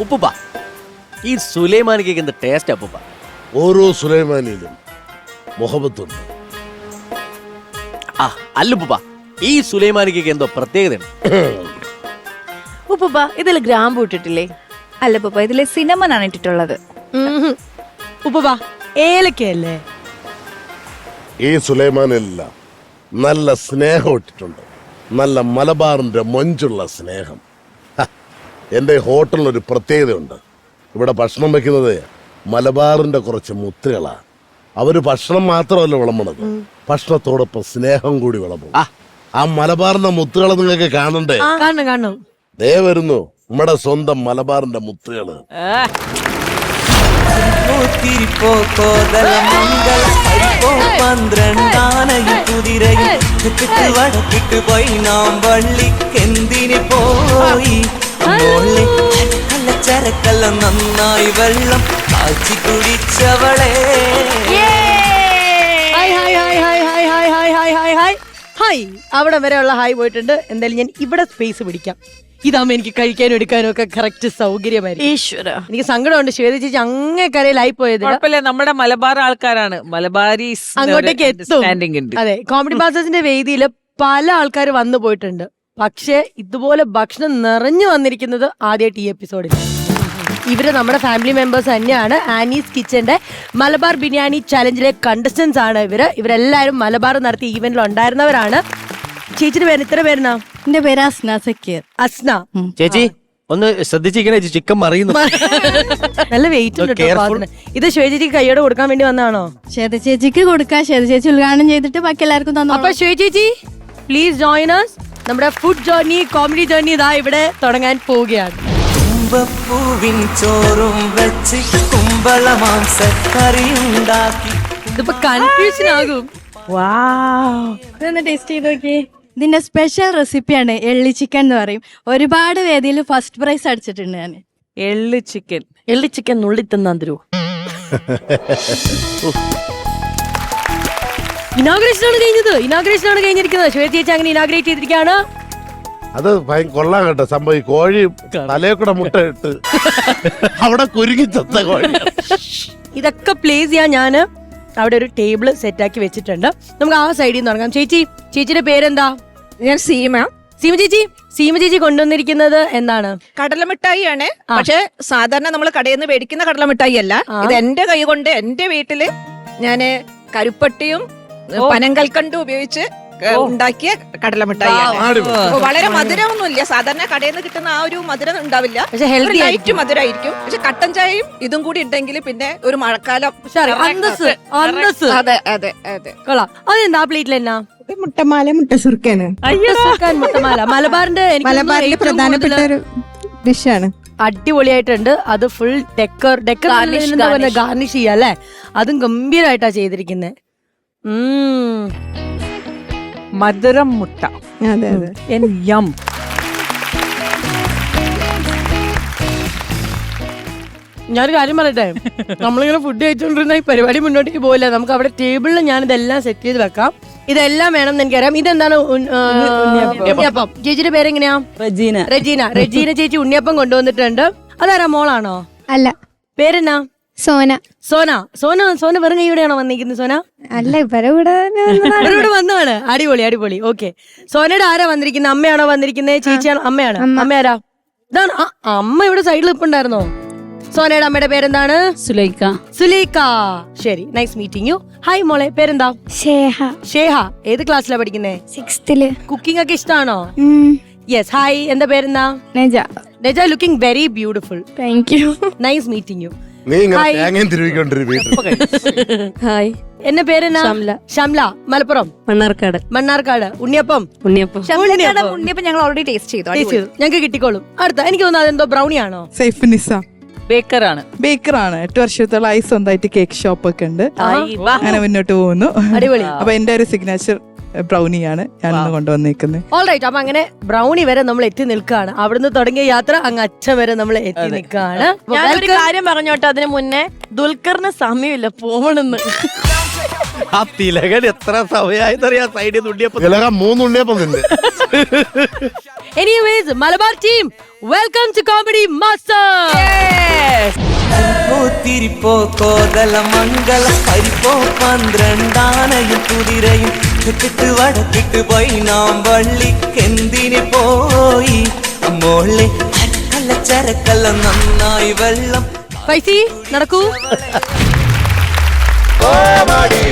ഉപ്പുപ്പ, ഈ സുലൈമാൻ കേക്ക് എന്ത് ടേസ്റ്റ് അപ്പൂപ്പ. ഓരോ സുലൈമാനിയിലും മുഹബത്തുണ്ട്. അല്ലുപ്പ, ഈ സുലൈമാൻ കേക്ക് എന്തോ പ്രത്യേകതയാണ്. ഉപ്പ ഇതിൽ ഗ്രാമ്പ് ഇട്ടിട്ടില്ലേ? അല്ല പപ്പ, ഇതില് സിനമനാണ് ഇട്ടിട്ടുള്ളത്. ഉപ്പ ഏലക്കയല്ലേ? ഈ സുലൈമാനെല്ലാം നല്ല സ്നേഹം ഇട്ടിട്ടുണ്ട്. നല്ല മലബാറിന്റെ മൊഞ്ചുള്ള സ്നേഹം. എൻ്റെ ഹോട്ടലിനൊരു പ്രത്യേകതയുണ്ട്. ഇവിടെ ഭക്ഷണം വെക്കുന്നത് മലബാറിന്റെ കുറച്ച് മുത്തുകളാണ്. അവര് ഭക്ഷണം മാത്രമല്ല വിളമ്പണത്, ഭക്ഷണത്തോടൊപ്പം സ്നേഹം കൂടി വിളമ്പും. ആ മലബാറിന്റെ മുത്തുകളെ നിങ്ങൾക്ക് കാണണ്ടേ? കാണും. ദേ വരുന്നു നമ്മുടെ സ്വന്തം മലബാറിന്റെ മുത്തുകള്. ചരക്കല്ല നന്നായി വെള്ളം കാച്ചി കുടിച്ചവളെ. ഹായ്, അവിടെ വരെയുള്ള ഹായ് പോയിട്ടുണ്ട്. എന്തായാലും ഞാൻ ഇവിടെ സ്പേസ് പിടിക്കാം. ഇതാകുമ്പോ എനിക്ക് കഴിക്കാനും എടുക്കാനും ഒക്കെ കറക്റ്റ് സൗകര്യമായിരിക്കും. ഈശ്വര, എനിക്ക് സങ്കടമുണ്ട് ശ്വേത ചേച്ചി അങ്ങേ കരയിലായി പോയത്. നമ്മുടെ മലബാർ ആൾക്കാരാണ്, മലബാരീസ് അങ്ങോട്ടേക്ക് എത്തും. അതെ, കോമഡി മാസ്റ്റേഴ്സിന്റെ വേദിയിൽ പല ആൾക്കാർ വന്നു പോയിട്ടുണ്ട്. പക്ഷെ ഇതുപോലെ ഭക്ഷണം നിറഞ്ഞു വന്നിരിക്കുന്നത് ആദ്യമായിട്ട് ഈ എപ്പിസോഡിൽ. ഇവര് നമ്മുടെ ഫാമിലി മെമ്പേഴ്സ് തന്നെയാണ്. ആനീസ് കിച്ചന്റെ മലബാർ ബിരിയാണി ചലഞ്ചിലെ കണ്ടസ്റ്റൻസ് ആണ് ഇവരെല്ലാരും മലബാർ നടത്തിയ ഈവന്റിൽ ഉണ്ടായിരുന്നവരാണ്. ചേച്ചിയുടെ പേര് ഇത്ര പേരുന്നാ? എന്റെ പേര് അസ്ന സക്കീർ. അസ്ന ചേച്ചി ഒന്ന് ശ്രദ്ധിച്ചിരിക്കണേ, ചിക്കൻ മറിയുന്നു. നല്ല വെയിറ്റ് ഉണ്ട് കേട്ടോ. ഇത് ശ്വേത ചേച്ചിക്ക് കൈയോടെ കൊടുക്കാൻ വേണ്ടി വന്നതാണോ? ശ്വേത ചേച്ചിക്ക് കൊടുക്കാം. ശ്വേത ചേച്ചി ഉദ്ഘാടനം ചെയ്തിട്ട് ബാക്കി എല്ലാവർക്കും തന്നു. അപ്പൊ ശ്വേത ചേച്ചി പ്ലീസ് ജോയിൻ us. നമ്മുടെ ഫുഡ് ജേർണി, കോമഡി ജേർണി ഇതാ ഇവിടെ തുടങ്ങാൻ പോവുകയാണ്. കുമ്പപ്പൂവിൻ ചോറും വെച്ച് കുമ്പളമാംസക്കറിയുണ്ടാക്കി. ഇതിപ്പോ കൺഫ്യൂഷൻ ആകും. ഇതൊന്ന് ടേസ്റ്റ് ചെയ്ത് നോക്കി. ഇതിന്റെ സ്പെഷ്യൽ റെസിപ്പിയാണ് എള്ളി ചിക്കൻ എന്ന് പറയും. ഒരുപാട് വേദിയിൽ ഫസ്റ്റ് പ്രൈസ് അടിച്ചിട്ടുണ്ട് ഞാൻ. എള്ളി ചിക്കൻ നുള്ളി തിന്നാൻ തരൂ. ഇനാഗ്രേഷൻ ആണ് കഴിഞ്ഞിരിക്കുന്നത്. ശ്വേത ചേച്ചി അങ്ങനെ ഇനാഗ്രേറ്റ് ചെയ്തിരിക്കുകയാണ്. അത് കൊള്ളാൻ കേട്ടോ സംഭവം. ഈ കോഴി തലയെ കൂടെ മുട്ട ഇട്ട് അവിടെ കുരുങ്ങി ചത്ത കോഴി. ഇതൊക്കെ പ്ലേസ് ചെയ്യാൻ ഞാന് അവിടെ ഒരു ടേബിള് സെറ്റാക്കി വെച്ചിട്ടുണ്ട്. നമുക്ക് ആ സൈഡിൽ നിന്ന് തുടങ്ങാം. ചേച്ചിയുടെ പേരെന്താ? ഞാൻ സീമ ചേച്ചി കൊണ്ടുവന്നിരിക്കുന്നത് എന്താണ്? കടലമിഠായി ആണ്. പക്ഷെ സാധാരണ നമ്മൾ കടയിൽ നിന്ന് മേടിക്കുന്ന കടലമിഠായി അല്ല. ഇത് എന്റെ കൈ കൊണ്ട് എന്റെ വീട്ടില് ഞാന് കരുപ്പട്ടിയും പനങ്കൽക്കണ്ടും ഉപയോഗിച്ച് ഉണ്ടാക്കിയ കടലമിഠായി. വളരെ മധുരമൊന്നുമില്ല. സാധാരണ കടയിൽ നിന്ന് കിട്ടുന്ന ആ ഒരു മധുരം ഉണ്ടാവില്ല. പക്ഷെ ഹെൽത്തി ലൈറ്റ് മധുരമായിരിക്കും. പക്ഷെ കട്ടൻ ചായയും ഇതും കൂടി ഉണ്ടെങ്കിൽ പിന്നെ ഒരു മഴക്കാലം. അതെ അതെ അതെ, കൊള്ളാം. അതെന്താ പ്ലേറ്റിൽ എന്നാ? മുട്ടമാല, മുട്ടസുർക്കാണ്. മുട്ടമാല മലബാറിന്റെ പ്രധാനപ്പെട്ട ഒരു ഡിഷാണ്. അടിപൊളിയായിട്ടുണ്ട്. അത് ഫുൾ ഡെക്കർ ഗാർണിഷ് ചെയ്യാം അല്ലേ? അതും ഗംഭീരമായിട്ടാ ചെയ്തിരിക്കുന്നത്. മധുരം മുട്ട. അതെ അതെ. ഞാനൊരു കാര്യം പറയട്ടെ, നമ്മളിങ്ങനെ ഫുഡ് കഴിച്ചോണ്ടിരുന്ന ഈ പരിപാടി മുന്നോട്ടേക്ക് പോയില്ല. നമുക്ക് അവിടെ ടേബിളിൽ ഞാനിതെല്ലാം സെറ്റ് ചെയ്ത് വെക്കാം. ഇതെല്ലാം വേണം എന്ന് എനിക്കറിയാം. ഇതെന്താണ്? ഉണ്ണിയപ്പം. ചേച്ചിയുടെ പേരെങ്ങനെയാ? റെജീന ചേച്ചി ഉണ്ണിയപ്പം കൊണ്ടുവന്നിട്ടുണ്ട്. അതാരാ, മോളാണോ? അല്ല, പേരെന്നാ? സോന. വെറും കൈയോടെയാണോ വന്നിരിക്കുന്നത്? സോന അല്ല, ഇവരുടെ വന്നതാണ്. അടിപൊളി. ഓക്കെ, സോനയുടെ ആരാ വന്നിരിക്കുന്നത്? അമ്മയാണോ വന്നിരിക്കുന്നത്? ചേച്ചിയാണോ? അമ്മയാണ്. അമ്മ ആരാ? ഇതാണ് അമ്മ. ഇവിടെ സൈഡിൽ ഇപ്പുണ്ടായിരുന്നോ? സോനയുടെ അമ്മയുടെ പേരെന്താണ്? സുലൈക്ക. ശരി, നൈസ് മീറ്റിംഗ് യു. ഹായ് മോളെ, പേരെന്താ? ഷേഹ. ഏത് ക്ലാസ്സിലാ പഠിക്കുന്നേ? 6th. കുക്കിംഗ് ഒക്കെ ഇഷ്ടമാണോ? യെസ്. ഹായ്, എന്താ പേരെന്താ? Neja. Looking very beautiful. Thank you. Nice meeting you. Hi, എന്റെ പേരെന്നാ? ഷംല. മലപ്പുറം മണ്ണാർക്കാട്. ഉണ്ണിയപ്പം ഞങ്ങൾ ഓൾറെഡി ടേസ്റ്റ് ചെയ്തു. ഞങ്ങൾക്ക് കിട്ടിക്കോളും. അടുത്ത എനിക്ക് തോന്നുന്നു അതെന്തോ ബ്രൗണി ആണോ? സൈഫുനിസ ബേക്കറാണ്. 8 വർഷത്തോളായി സ്വന്തമായിട്ട് കേക്ക് ഷോപ്പ് ഒക്കെ ഉണ്ട്. അങ്ങനെ മുന്നോട്ട് പോകുന്നു. അടിപൊളി. അപ്പൊ എന്റെ ഒരു സിഗ്നേച്ചർ ബ്രൗണിയാണ് ഞാനിന്ന് കൊണ്ടുവന്നേക്കുന്നത്. ഓൾറൈറ്റ്, അപ്പൊ അങ്ങനെ ബ്രൗണി വരെ നമ്മൾ എത്തി നിൽക്കുകയാണ്. അവിടുന്ന് തുടങ്ങിയ യാത്ര അങ്ങ് അച്ഛൻ വരെ നമ്മൾ എത്തി നിൽക്കുകയാണ്. ഞാനൊരു കാര്യം പറഞ്ഞോട്ടെ, അതിന് മുന്നേ ദുൽഖറിന് സമയമില്ല പോവണെന്ന്. ആ തിലകൻ എത്ര സമയമായെന്നറിയാ സൈഡിൽ തുണ്ടിയപ്പോ. തിലകം 3 ഉണ്ണിയപ്പം തിന്നെ. Anyways Malabar team, welcome to comedy master. തിരിപ്പോ കോതല മംഗള പരിപ്പോ 12 കുതിരയും ചുറ്റിട്ട് വടക്കിട്ട് പോയി നാം വള്ളിക്കെന്തിന് പോയി മോളെ അരക്കല്ല ചരക്കല്ല നന്നായി വെള്ളം പൈസി നടക്കൂ. കോമഡി